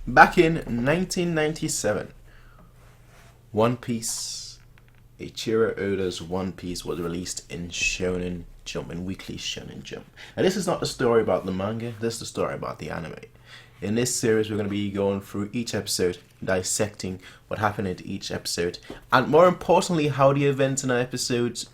Back in 1997, One Piece, Eiichiro Oda's One Piece, was released in Shonen Jump, in Weekly Shonen Jump. Now, this is not the story about the manga, this is the story about the anime. In this series, we're going to be going through each episode, dissecting what happened in each episode, and more importantly, how the events in our episodes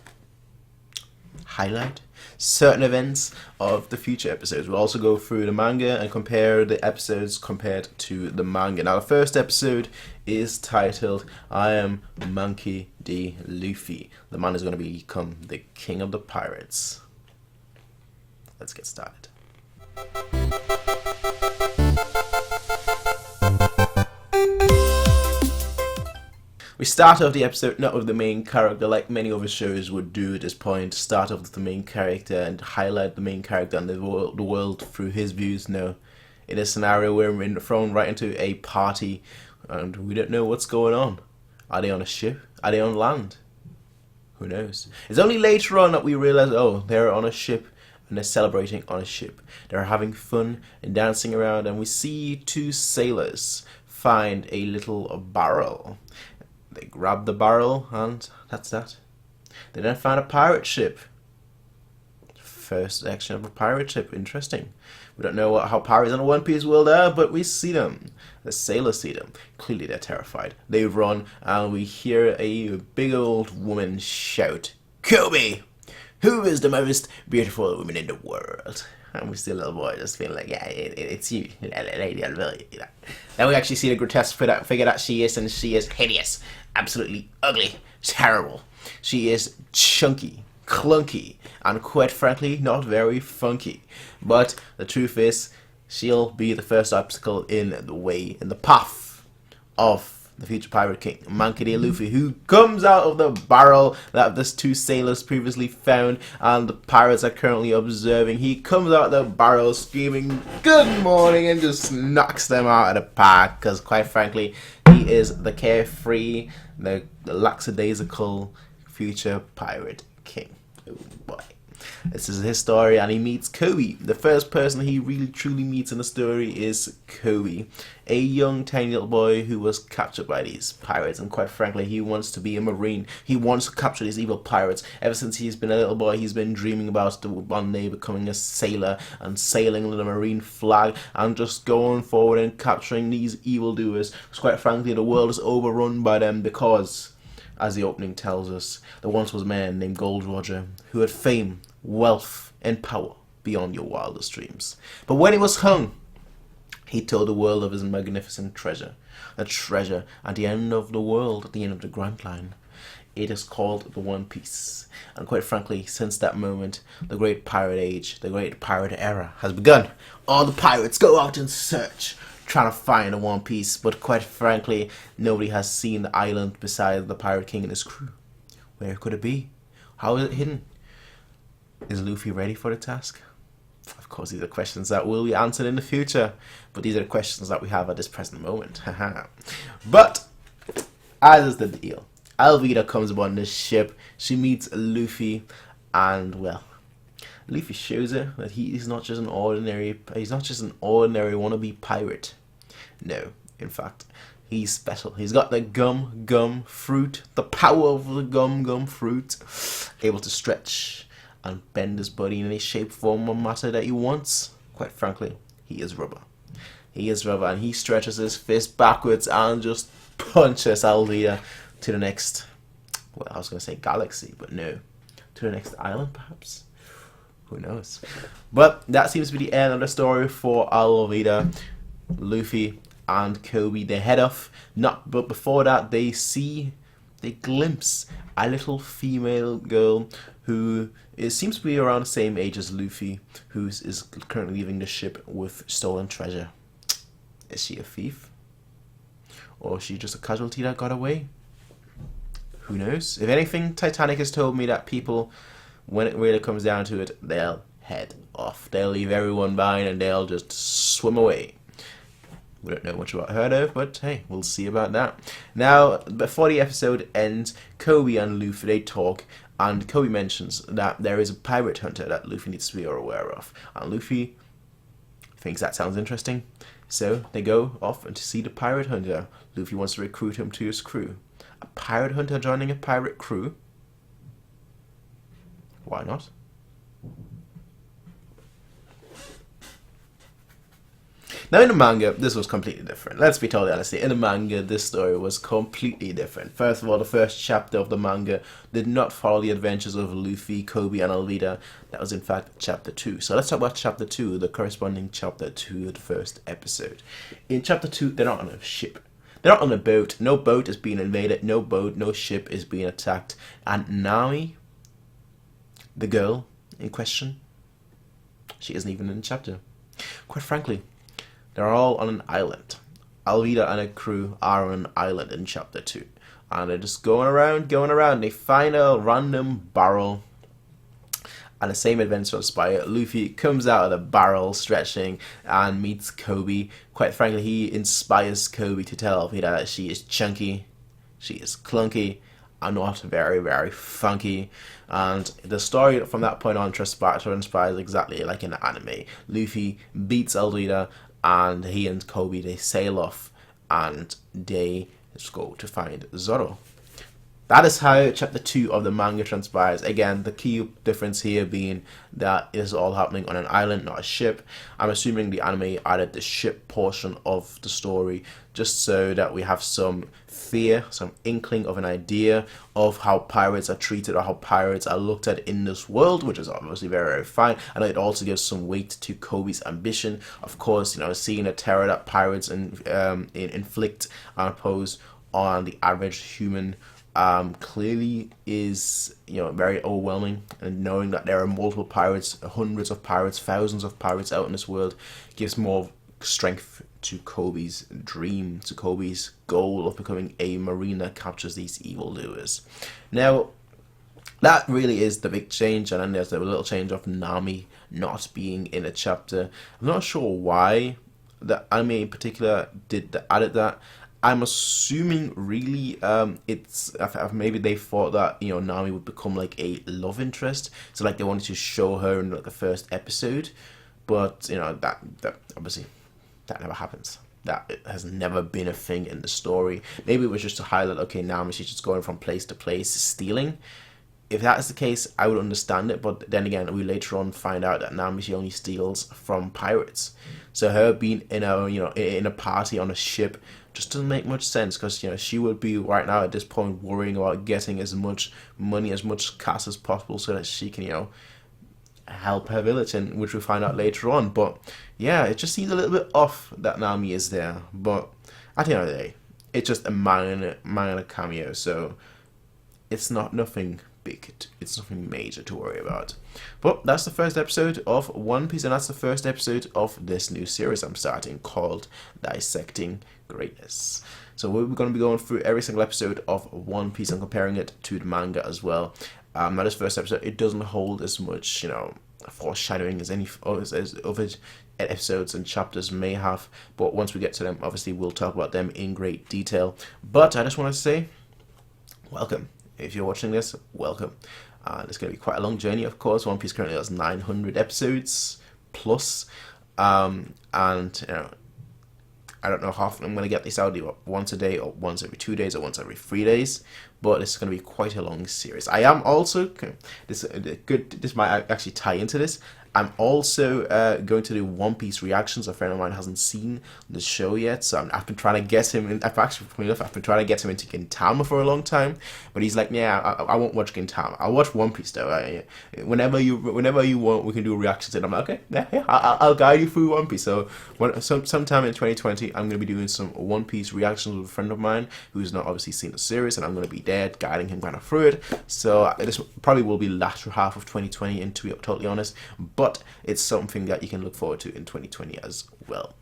highlight certain events of the future episodes. We'll also go through the manga and compare the episodes compared to the manga. Now, the first episode is titled, I Am Monkey D. Luffy. The man is going to become the king of the pirates. Let's get started. We start off the episode not with the main character like many other shows would do at this point. Start off with the main character and highlight the main character and the world through his views. No, in a scenario where we're thrown right into a party and we don't know what's going on. Are they on a ship? Are they on land? Who knows? It's only later on that we realize, oh, they're on a ship and they're celebrating on a ship. They're having fun and dancing around, and we see two sailors find a little barrel. They grab the barrel, and that's that. They then find a pirate ship. First section of a pirate ship. Interesting. We don't know how pirates in a One Piece world are, but we see them. The sailors see them. Clearly they're terrified. They run, and we hear a big old woman shout, Kobe! Who is the most beautiful woman in the world? And we see a little boy just feeling like, yeah, it's you, lady. Then we actually see the grotesque figure that she is, and she is hideous, absolutely ugly, terrible. She is chunky, clunky, and quite frankly, not very funky. But the truth is, she'll be the first obstacle in the way, in the path of the future pirate king, Monkey D. Luffy, who comes out of the barrel that these two sailors previously found and the pirates are currently observing. He comes out of the barrel screaming, good morning, and just knocks them out of the park, because quite frankly, he is the carefree, the lackadaisical future pirate king. Oh boy. This is his story, and he meets Kobe. The first person he really truly meets in the story is Kobe, a young tiny little boy who was captured by these pirates, and quite frankly he wants to be a marine. He wants to capture these evil pirates. Ever since he's been a little boy, he's been dreaming about one day becoming a sailor and sailing under the marine flag and just going forward and capturing these evildoers, because quite frankly the world is overrun by them, because as the opening tells us, there once was a man named Gold Roger who had fame, wealth, and power beyond your wildest dreams. But when he was hung, he told the world of his magnificent treasure. A treasure at the end of the world, at the end of the Grand Line. It is called the One Piece. And quite frankly, since that moment, the great pirate age, the great pirate era has begun. All the pirates go out in search, trying to find the One Piece, but quite frankly, nobody has seen the island besides the Pirate King and his crew. Where could it be? How is it hidden? Is Luffy ready for the task? Of course, these are questions that will be answered in the future, but these are the questions that we have at this present moment. But, as is the deal, Alvida comes aboard this ship, she meets Luffy, and well, Luffy shows her that he's not just an ordinary wannabe pirate. No, in fact, he's special. He's got the gum fruit, the power of the gum fruit, able to stretch and bend his body in any shape, form, or matter that he wants. Quite frankly, he is rubber. He is rubber, and he stretches his fist backwards and just punches Alvida to the next, well, I was going to say galaxy, but no, to the next island, perhaps. Who knows? But that seems to be the end of the story for Alvida, Luffy, and Kobe. They head off. But before that, they glimpse a little female girl who seems to be around the same age as Luffy, who is currently leaving the ship with stolen treasure. Is she a thief? Or is she just a casualty that got away? Who knows? If anything, Titanic has told me that people, when it really comes down to it, they'll head off. They'll leave everyone behind and they'll just swim away. We don't know much about her though, but hey, we'll see about that. Now, before the episode ends, Kobe and Luffy, they talk, and Kobe mentions that there is a pirate hunter that Luffy needs to be aware of. And Luffy thinks that sounds interesting. So they go off and to see the pirate hunter. Luffy wants to recruit him to his crew. A pirate hunter joining a pirate crew? Why not? Now in the manga, this was completely different. Let's be totally honest. In the manga, this story was completely different. First of all, the first chapter of the manga did not follow the adventures of Luffy, Kobe, and Alvida. That was in fact chapter 2. So let's talk about chapter 2, the corresponding chapter to the first episode. In chapter 2, they're not on a ship. They're not on a boat. No boat is being invaded. No boat, no ship is being attacked. And Nami, the girl in question, she isn't even in the chapter. Quite frankly, they're all on an island. Alvida and her crew are on an island in chapter 2. And they're just going around. They find a random barrel. And the same events transpire. Luffy comes out of the barrel stretching and meets Kobe. Quite frankly, he inspires Kobe to tell Alvida that she is chunky, she is clunky, and not very, very funky. And the story from that point on transpires exactly like in the anime. Luffy beats Alvida, and he and Kobe, they sail off and they just go to find Zoro. That is how chapter 2 of the manga transpires. Again, the key difference here being that it is all happening on an island, not a ship. I'm assuming the anime added the ship portion of the story just so that we have some fear, some inkling of an idea of how pirates are treated or how pirates are looked at in this world, which is obviously very, very fine. And it also gives some weight to Kobe's ambition. Of course, seeing the terror that pirates inflict and impose on the average human clearly is very overwhelming, and knowing that there are multiple pirates, hundreds of pirates, thousands of pirates out in this world gives more strength to Kobe's dream, to Kobe's goal of becoming a marine that captures these evildoers. Now that really is the big change, and then there's a little change of Nami not being in a chapter. I'm not sure why the anime in particular added that. I'm assuming really it's maybe they thought that Nami would become like a love interest, so like they wanted to show her in like the first episode, but that obviously that never happens. That has never been a thing in the story. Maybe it was just to highlight, okay, Nami, she's just going from place to place stealing. If that is the case, I would understand it, but then again, we later on find out that Nami, she only steals from pirates. So her being in a party on a ship just doesn't make much sense, because she would be right now at this point worrying about getting as much money, as much cash as possible, so that she can help her village, and which we find out later on. But yeah, it just seems a little bit off that Nami is there. But at the end of the day, it's just a minor cameo, so it's not nothing big. It's nothing major to worry about. But that's the first episode of One Piece, and that's the first episode of this new series I'm starting called Dissecting Greatness. So we're going to be going through every single episode of One Piece and comparing it to the manga as well. Now this first episode, it doesn't hold as much foreshadowing as any other episodes and chapters may have, but once we get to them, obviously we'll talk about them in great detail. But I just want to say welcome. If you're watching this, welcome. It's going to be quite a long journey, of course. One Piece currently has 900 episodes plus, and I don't know how often I'm going to get this out, once a day or once every 2 days or once every 3 days, but it's going to be quite a long series. I am also, this might actually tie into this, I'm also going to do One Piece reactions. A friend of mine hasn't seen the show yet, so I've been trying to get him in. I've been trying to get him into Gintama for a long time, but he's like, yeah, I won't watch Gintama. I'll watch One Piece though. Whenever you want, we can do reactions. And I'm like, okay, yeah, I'll guide you through One Piece. So sometime in 2020, I'm going to be doing some One Piece reactions with a friend of mine who's not obviously seen the series, and I'm going to be there guiding him kind of through it. So this probably will be the latter half of 2020, and to be totally honest, but it's something that you can look forward to in 2020 as well.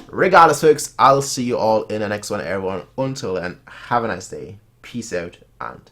Regardless, folks, I'll see you all in the next one, everyone. Until then, have a nice day. Peace out and